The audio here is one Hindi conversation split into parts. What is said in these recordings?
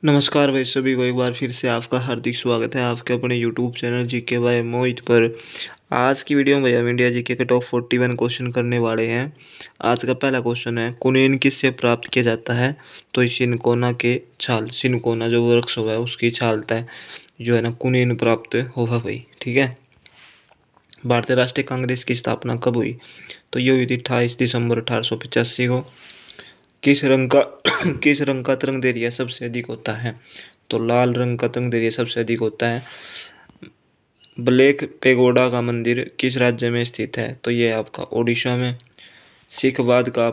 नमस्कार भाई सभी को एक बार फिर से आपका हार्दिक स्वागत है आपके अपने यूट्यूब चैनल जीके बाय मोहित पर। आज की वीडियो में भैया हम इंडिया जीके के टॉप 41 क्वेश्चन करने वाले हैं। आज का पहला क्वेश्चन है, कुनेन किससे प्राप्त किया जाता है? तो सिनकोना के छाल, सिनकोना जो वृक्ष हुआ है उसकी छाल तय जो है ना कुनेन प्राप्त होगा भाई। ठीक है। भारतीय राष्ट्रीय कांग्रेस की स्थापना कब हुई? तो ये हुई थी 28 दिसंबर 1885 को। किस रंग का किस रंग का तरंग दैर्ध्य सबसे अधिक होता है? तो लाल रंग का तरंग दैर्ध्य सबसे अधिक होता है। ब्लैक पेगोडा का मंदिर किस राज्य में स्थित है? तो ये आपका ओडिशा में। सिखवाद का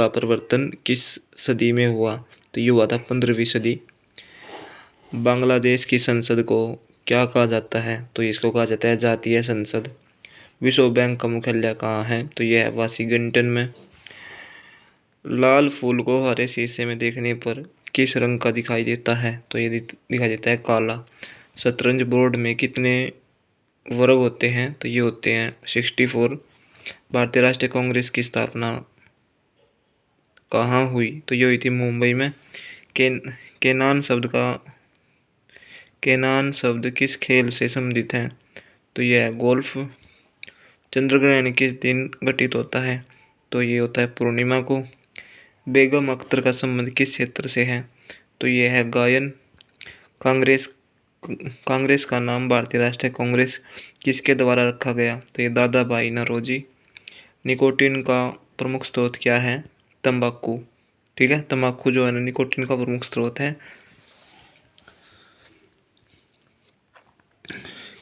प्रवर्तन किस सदी में हुआ? तो ये हुआ था 15वीं सदी। बांग्लादेश की संसद को क्या कहा जाता है? तो इसको कहा जाता है जातीय संसद। विश्व बैंक का मुख्यालय कहाँ है? तो यह है वाशिंगटन में। लाल फूल को हरे शीशे में देखने पर किस रंग का दिखाई देता है? तो ये दिखाई देता है काला। शतरंज बोर्ड में कितने वर्ग होते हैं? तो ये होते हैं 64। भारतीय राष्ट्रीय कांग्रेस की स्थापना कहाँ हुई? तो ये हुई थी मुंबई में। केन केनान शब्द किस खेल से संबंधित है? तो यह है गोल्फ। चंद्र ग्रहण किस दिन घटित होता है? तो ये होता है पूर्णिमा को। बेगम अख्तर का संबंध किस क्षेत्र से है? तो ये है गायन। कांग्रेस कांग्रेस का नाम भारतीय राष्ट्रीय कांग्रेस किसके द्वारा रखा गया? तो ये दादा भाई नौरोजी। निकोटीन का प्रमुख स्रोत क्या है? तंबाकू। ठीक है, तंबाकू जो है ना निकोटीन का प्रमुख स्रोत है।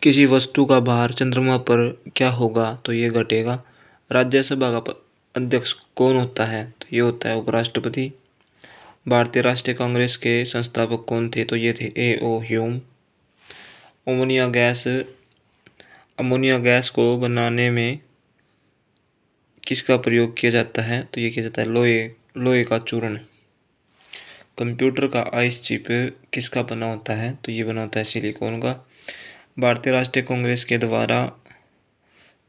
किसी वस्तु का भार चंद्रमा पर क्या होगा? तो ये घटेगा। राज्यसभा का अध्यक्ष कौन होता है? तो ये होता है उपराष्ट्रपति। भारतीय राष्ट्रीय कांग्रेस के संस्थापक कौन थे? तो ये थे A.O. ह्यूम। अमोनिया गैस को बनाने में किसका प्रयोग किया जाता है? तो ये किया जाता है लोहे का चूर्ण। कंप्यूटर का आइस चिप किसका बना होता है? तो ये बना होता है सिलिकॉन का। भारतीय राष्ट्रीय कांग्रेस के द्वारा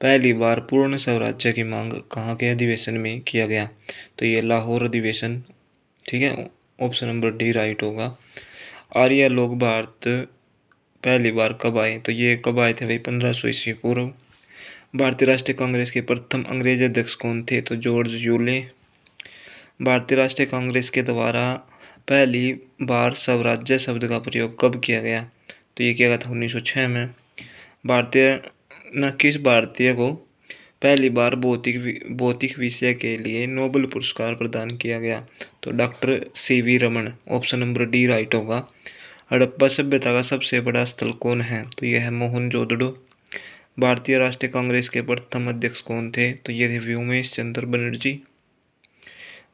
पहली बार पूर्ण स्वराज्य की मांग कहाँ के अधिवेशन में किया गया? तो ये लाहौर अधिवेशन। ठीक है, ऑप्शन नंबर डी राइट होगा। आर्य लोग भारत पहली बार कब आए? तो ये कब आए थे भाई? 1500 ईस्वी पूर्व। भारतीय राष्ट्रीय कांग्रेस के प्रथम अंग्रेज अध्यक्ष कौन थे? तो जॉर्ज यूले। भारतीय राष्ट्रीय कांग्रेस के द्वारा पहली बार स्वराज्य शब्द का प्रयोग कब किया गया? तो ये किया गया था 1906 में। किस भारतीय को पहली बार भौतिक विषय के लिए नोबेल पुरस्कार प्रदान किया गया? तो doctor C.V. Raman. Option number D right होगा। हड़प्पा सभ्यता का सबसे बड़ा स्थल कौन है? तो यह है मोहनजोदड़ो। भारतीय राष्ट्रीय कांग्रेस के प्रथम अध्यक्ष कौन थे? तो ये थे व्योमेश चंद्र बनर्जी।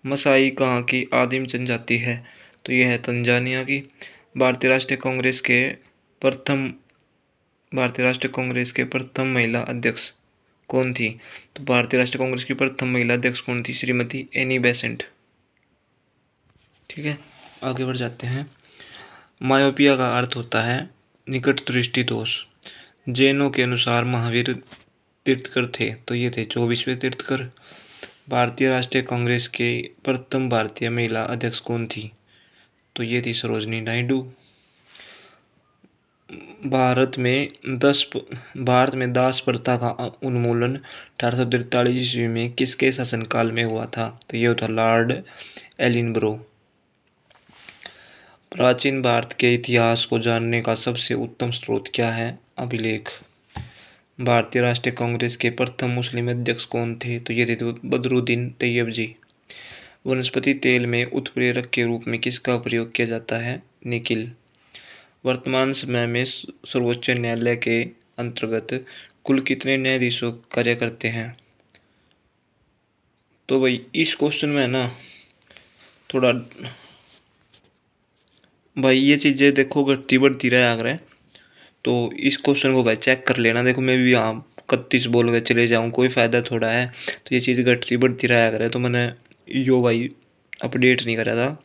मसाई कहाँ की आदिम जनजाति है? तो यह है तंजानिया की। प्रथम भारतीय राष्ट्रीय कांग्रेस के प्रथम महिला अध्यक्ष कौन थी? तो भारतीय राष्ट्रीय कांग्रेस की प्रथम महिला अध्यक्ष कौन थी? Shrimati Annie Besant. ठीक है, आगे बढ़ जाते हैं। मायोपिया का अर्थ होता है निकट दृष्टि दोष। जैनों के अनुसार महावीर तीर्थकर थे? तो ये थे 24वें तीर्थकर। भारतीय राष्ट्रीय कांग्रेस के प्रथम भारतीय महिला अध्यक्ष कौन थी? तो ये थी सरोजनी नायडू। भारत में दास प्रथा का उन्मूलन 1843 ईस्वी में किसके शासनकाल में हुआ था? तो ये था लॉर्ड एलिनब्रो। प्राचीन भारत के इतिहास को जानने का सबसे उत्तम स्रोत क्या है? अभिलेख। भारतीय राष्ट्रीय कांग्रेस के प्रथम मुस्लिम अध्यक्ष कौन थे? तो ये थे बदरुद्दीन तैयब जी। वनस्पति तेल में उत्प्रेरक के रूप में किसका प्रयोग किया जाता है? निकिल। वर्तमान समय में सर्वोच्च न्यायालय के अंतर्गत कुल कितने न्यायाधीशों कार्य करते हैं? तो भाई इस क्वेश्चन में है ना थोड़ा भाई ये चीज़ें देखो घटती बढ़ती रहा अगर, तो इस क्वेश्चन को भाई चेक कर लेना। देखो मैं भी यहाँ 31 बोल के चले जाऊँ, कोई फ़ायदा थोड़ा है। तो ये चीज़ घटती बढ़ती रहा अगर, तो मैंने यो भाई अपडेट नहीं करा था,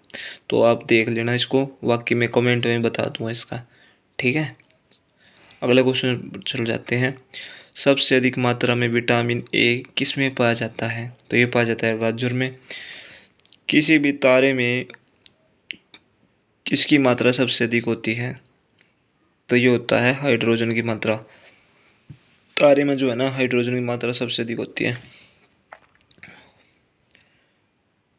तो आप देख लेना इसको, बाकी मैं कमेंट में बता दूँगा इसका। ठीक है, अगले क्वेश्चन चल जाते हैं। सबसे अधिक मात्रा में विटामिन ए किस में पाया जाता है? तो ये पाया जाता है गाजर में। किसी भी तारे में किसकी मात्रा सबसे अधिक होती है? तो ये होता है हाइड्रोजन की मात्रा। तारे में जो है ना, हाइड्रोजन की मात्रा सबसे अधिक होती है।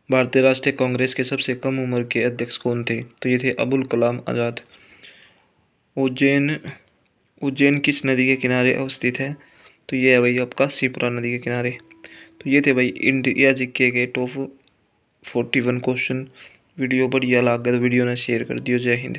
भारतीय राष्ट्रीय कांग्रेस के सबसे कम उम्र के अध्यक्ष कौन थे? तो ये थे अबुल कलाम आज़ाद। उज्जैन किस नदी के किनारे अवस्थित है? तो ये है भाई आपका शिप्रा नदी के किनारे। तो ये थे भाई इंडिया जीके के टॉप 41 क्वेश्चन। वीडियो बढ़िया लगा तो वीडियो ने शेयर कर दियो। जय हिंद।